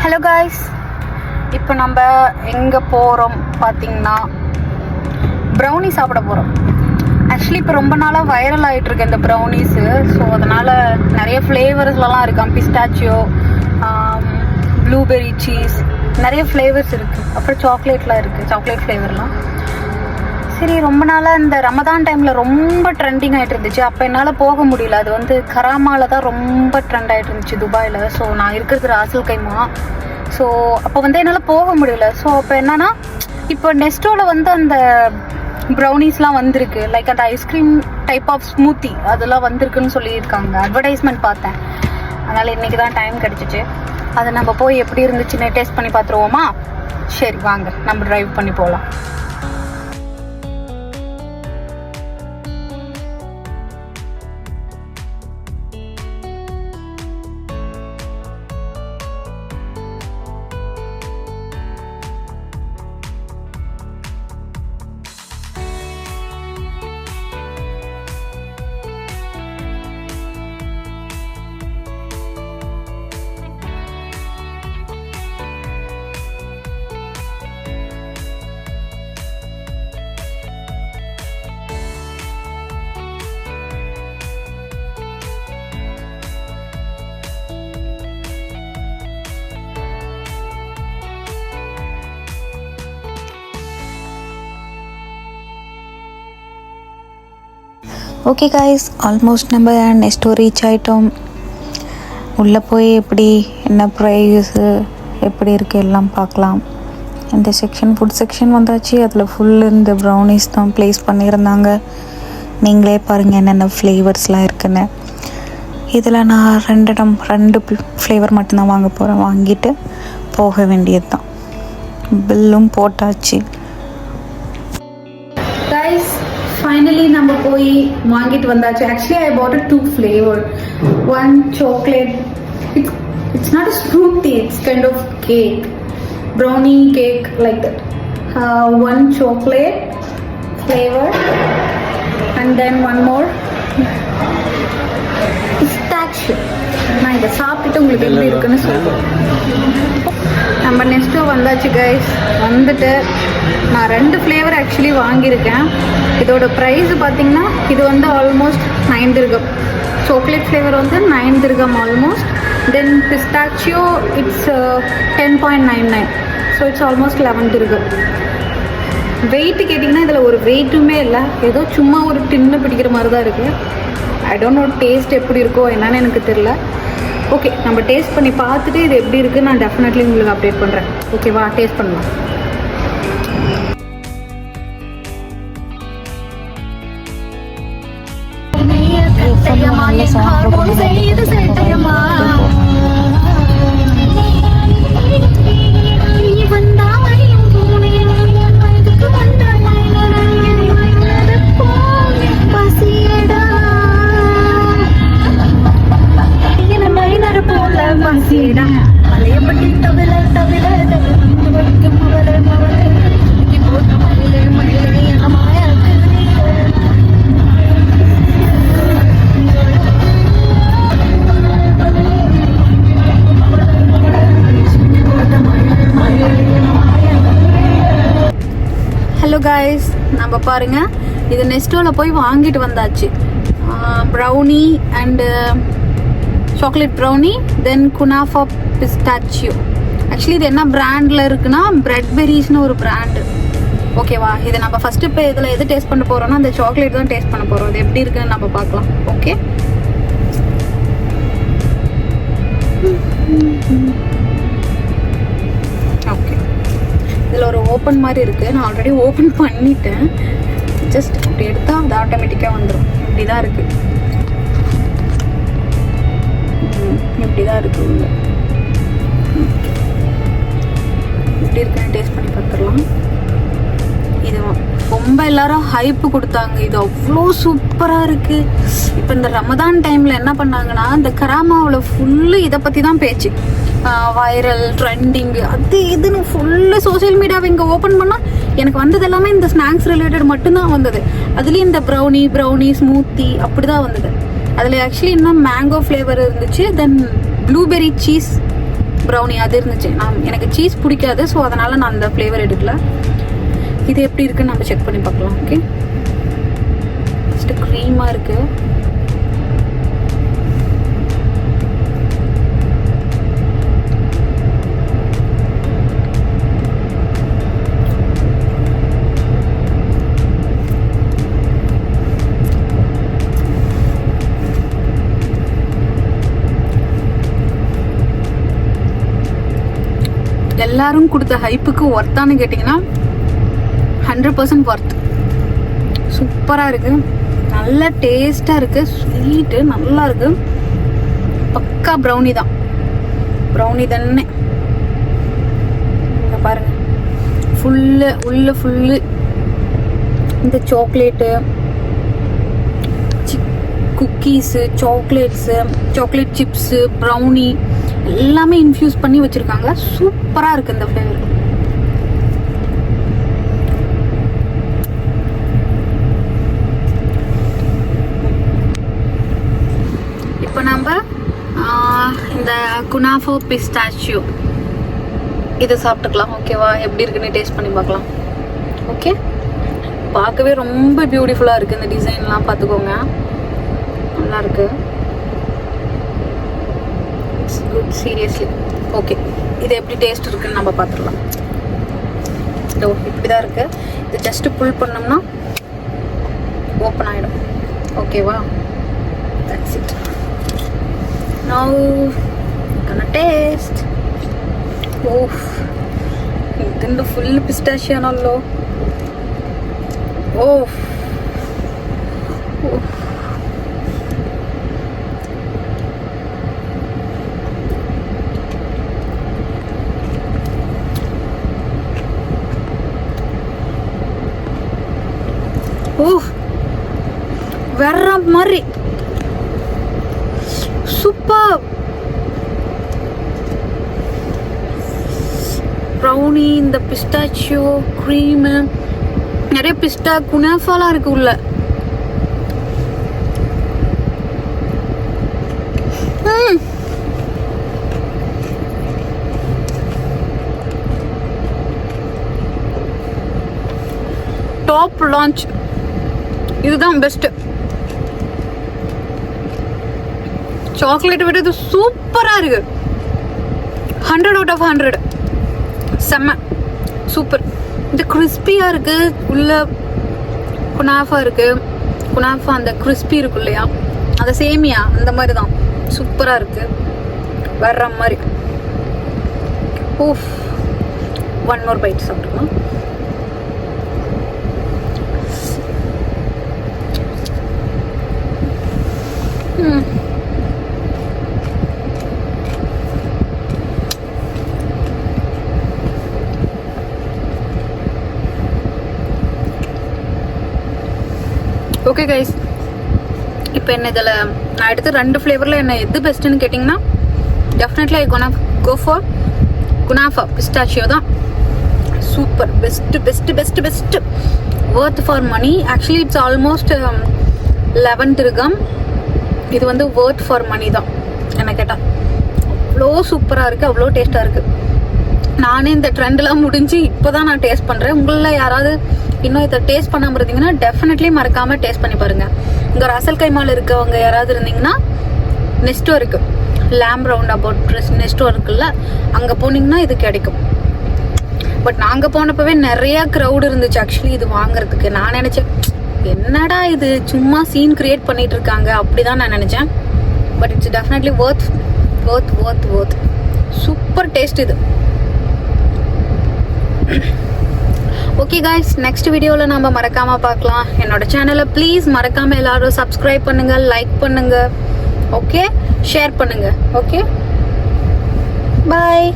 Hello guys, இப்போ நம்ம எங்கே போகிறோம் பார்த்தீங்கன்னா ப்ரௌனி சாப்பிட போகிறோம். ஆக்சுவலி இப்போ ரொம்ப நாளாக வைரல் ஆகிட்டுருக்கு இந்த ப்ரௌனிஸு. ஸோ அதனால் நிறைய ஃப்ளேவர்ஸ்லாம் இருக்கான். பிஸ்டாச்சியோ, ப்ளூபெர்ரி சீஸ், நிறைய ஃப்ளேவர்ஸ் இருக்குது. அப்புறம் சாக்லேட்லாம் இருக்குது, சாக்லேட் ஃப்ளேவர்லாம். சரி, ரொம்ப நாளாக இந்த ரமதான் டைமில் ரொம்ப ட்ரெண்டிங் ஆகிட்டு இருந்துச்சு. அப்போ என்னால் போக முடியல. அது வந்து கராமாவில் தான் ரொம்ப ட்ரெண்ட் ஆகிட்டு இருந்துச்சு துபாயில். ஸோ நான் இருக்கிறது ராசல் கைமா. ஸோ அப்போ வந்து என்னால் போக முடியல. ஸோ அப்போ என்னன்னா, இப்போ நெஸ்டோவில் வந்து அந்த ப்ரௌனிஸ்லாம் வந்திருக்கு. லைக் அந்த ஐஸ்கிரீம் டைப் ஆஃப் ஸ்மூத்தி அதெல்லாம் வந்திருக்குன்னு சொல்லியிருக்காங்க. அட்வர்டைஸ்மெண்ட் பார்த்தேன். அதனால் இன்றைக்கி தான் டைம் கிடச்சிச்சு. அதை நம்ம போய் எப்படி இருந்துச்சுன்னு டேஸ்ட் பண்ணி பார்த்துருவோமா? சரி வாங்க, நம்ம ட்ரைவ் பண்ணி போகலாம். ஓகே காய்ஸ், ஆல்மோஸ்ட் நம்ம நெக்ஸ்ட் ரீச் ஆகிட்டோம். உள்ளே போய் எப்படி என்ன ப்ரைஸு எப்படி இருக்குது எல்லாம் பார்க்கலாம். இந்த செக்ஷன் ஃபுட் செக்ஷன் வந்தாச்சு. அதில் ஃபுல் இந்த ப்ரௌனிஸ் தான் ப்ளேஸ் பண்ணியிருந்தாங்க. நீங்களே பாருங்கள் என்னென்ன ஃப்ளேவர்ஸ்லாம் இருக்குன்னு. இதில் நான் ரெண்டு ஃப்ளேவர் மட்டும்தான் வாங்க போகிறேன். வாங்கிட்டு போக வேண்டியது தான். பில்லும் போட்டாச்சு. ஃபைனலி நம்ம போய் வாங்கிட்டு வந்தாச்சு. Actually I bought 2 flavor. One chocolate. It's not a smoothie. It's kind of cake, brownie cake like that. One chocolate flavor, and then one more pistachio. நான் இதை சாப்பிட்டு உங்களுக்கு எப்படி இருக்குன்னு சொல்லுவேன். நம்ம நெக்ஸ்ட்டு வந்தாச்சு கைஸ். வந்துட்டு நான் 2 ஃப்ளேவர் ஆக்சுவலி வாங்கியிருக்கேன். இதோட ப்ரைஸ் பார்த்தீங்கன்னா இது வந்து ஆல்மோஸ்ட் 9 dirham. சாக்லேட் ஃப்ளேவர் வந்து 9 dirham almost. Then pistachio it's 10.99. So it's almost 11 dirham. Weight கேட்டிங்கன்னா இதில் ஒரு வெயிட்டுமே இல்லை. ஏதோ சும்மா ஒரு டின்னு பிடிக்கிற மாதிரி தான் இருக்குது. ஐ டோன்ட் நோ டேஸ்ட் எப்படி இருக்கோ என்னன்னு எனக்கு தெரில. ஓகே, நம்ம டேஸ்ட் பண்ணி பார்த்துட்டு இது எப்படி இருக்குது நான் டெஃபினெட்லி உங்களுக்கு அப்டேட் பண்ணுறேன். ஓகேவா? டேஸ்ட் பண்ணலாம். ஹலோ காய்ஸ், நம்ம பாருங்க, இது நெஸ்டோவில் போய் வாங்கிட்டு வந்தாச்சு. Brownie and chocolate brownie, then kunafa pistachio. Actually இது என்ன பிராண்டில் இருக்குன்னா பிரெட்பெரிஸ்னு ஒரு பிராண்டு. ஓகேவா? இதை நம்ம ஃபஸ்ட்டு இப்போ இதில் எது டேஸ்ட் பண்ண போகிறோம்னா அந்த சாக்லேட் தான் டேஸ்ட் பண்ண போகிறோம். இது எப்படி இருக்குன்னு நம்ம பார்க்கலாம். Okay, okay. இதில் ஒரு ஓப்பன் மாதிரி இருக்குது. நான் ஆல்ரெடி ஓப்பன் பண்ணிட்டேன். ஜஸ்ட் இப்படி எடுத்தால் அது ஆட்டோமேட்டிக்காக வந்துடும். இப்படி தான் இருக்குது. இப்படி தான் இருக்குது உள்ள. இப்படி இருக்குன்னு டேஸ்ட் பண்ணி பார்த்துடலாம். இது ரொம்ப எல்லாரும் ஹைப்பு கொடுத்தாங்க. இது அவ்வளோ சூப்பராக இருக்குது. இப்போ இந்த ரமதான் டைமில் என்ன பண்ணாங்கன்னா இந்த கராமாவில் ஃபுல்லு இதை பற்றி தான் பேச்சு. வைரல் ட்ரெண்டிங் அது இதுன்னு ஃபுல்லு சோசியல் மீடியாவை இங்கே ஓப்பன் பண்ணால் எனக்கு வந்தது எல்லாமே இந்த ஸ்நாக்ஸ் ரிலேட்டட் மட்டும்தான் வந்தது. அதுலேயும் இந்த ப்ரௌனி ஸ்மூத்தி அப்படி தான் வந்தது. அதில் ஆக்சுவலி இன்னும் மேங்கோ ஃப்ளேவர் இருந்துச்சு. தென் ப்ளூபெர்ரி சீஸ் ப்ரௌனி அது இருந்துச்சு. எனக்கு சீஸ் பிடிக்காது, ஸோ அதனால் நான் அந்த ஃப்ளேவர் எடுக்கல. இது எப்படி இருக்குன்னு நம்ம செக் பண்ணி பார்க்கலாம். ஓகே, ஃபஸ்ட்டு க்ரீமாக இருக்குது. எல்லாரும் கொடுத்த ஹைப்புக்கு ஒர்த்தானு கேட்டிங்கன்னா 100% ஒர்த். சூப்பராக இருக்குது, நல்ல டேஸ்ட்டாக இருக்குது, ஸ்வீட்டு நல்லா இருக்குது. பக்கா ப்ரௌனி தான், ப்ரௌனி தானே. இங்கே பாருங்கள், ஃபுல்லு இந்த chocolate, cookies, chocolate chips, brownie எல்லாமே இன்ஃப்யூஸ் பண்ணி வச்சுருக்காங்க. சூப்பராக இருக்குது இந்த ஃப்ளேவர். இப்போ நம்ம இந்த குனாஃபோ பிஸ்டாச்சியோ இதை சாப்பிட்டுக்கலாம். ஓகேவா, எப்படி இருக்குன்னு டேஸ்ட் பண்ணி பார்க்கலாம். ஓகே, பார்க்கவே ரொம்ப பியூட்டிஃபுல்லாக இருக்குது. இந்த டிசைன்லாம் பார்த்துக்கோங்க, நல்லா இருக்கு. Good, seriously. ஓகே, இது எப்படி டேஸ்ட் இருக்குன்னு நம்ம பார்த்துடலாம். இதோ இப்படி தான் இருக்குது. இது ஜஸ்ட்டு புல் பண்ணோம்னா ஓப்பன் ஆகிடும். ஓகேவா, that's it. Now gonna taste. Oh, ಇದೊಂದು ಫುಲ್ ಪಿಸ್ಟಾಶಿಯಾನಲ್ಲೋ. ಓಹ್, ஓஹ், வேற மாதிரி சூப்பர். ப்ரௌனி, இந்த பிஸ்டாச்சியோ க்ரீமு, நிறைய பிஸ்டா குனாஃபாலாம் இருக்கு உள்ள. டாப் லான்ச், இதுதான் பெஸ்ட். சாக்லேட் விட இது சூப்பராக இருக்கு. 100 out of 100. செம்ம சூப்பர். இது கிறிஸ்பியாக இருக்குது, உள்ள குனாஃபா இருக்குது. குனாஃபா அந்த கிறிஸ்பி இருக்கு இல்லையா, அந்த சேமியா அந்த மாதிரி தான். சூப்பராக இருக்குது, வர்ற மாதிரி. ஓஃப், 1 more bite சாப்பிட்டுக்கலாம். ஓகே கைஸ், இப்போ என்ன இதில் நான் எடுத்து 2 ஃப்ளேவரில் என்ன எது பெஸ்ட்டுன்னு கேட்டிங்கன்னா definitely I gonna go for kunafa pistachio தான். Super, best worth for money. Actually it's almost 11 dirham. இது வந்து worth ஃபார் மணி தான் என்ன கேட்டால். அவ்வளோ சூப்பராக இருக்குது, அவ்வளோ டேஸ்ட்டாக இருக்குது. நானே இந்த ட்ரெண்டெலாம் முடிஞ்சு இப்போ தான் நான் டேஸ்ட் பண்ணுறேன். உங்களில் யாராவது இன்னும் இதை டேஸ்ட் பண்ணாமல் இருந்தீங்கன்னா டெஃபினெட்லி மறக்காமல் டேஸ்ட் பண்ணி பாருங்கள். இங்கே ராசல் கைமால் இருக்கவங்க யாராவது இருந்தீங்கன்னா நெஸ்டோ இருக்குது, லேம் ரவுண்ட் அபவுட் நெஸ்டோ இருக்குல்ல, அங்கே போனீங்கன்னா இது கிடைக்கும். பட் நாங்கள் போனப்பவே நிறையா க்ரௌட் இருந்துச்சு ஆக்சுவலி இது வாங்குறதுக்கு. நான் நினச்சேன் என்னடா இது சும்மா சீன் கிரியேட் பண்ணிட்டு இருக்காங்க, அப்படிதான் நான் நினச்சேன். But it's definitely worth. Super taste இது. ஓகே காய்ஸ், நெக்ஸ்ட் வீடியோவில் நம்ம மறக்காமல் பார்க்கலாம். என்னோட சேனலை ப்ளீஸ் மறக்காமல் எல்லாரும் சப்ஸ்கிரைப் பண்ணுங்கள், லைக் பண்ணுங்கள், ஓகே, ஷேர் பண்ணுங்கள். ஓகே, பாய்.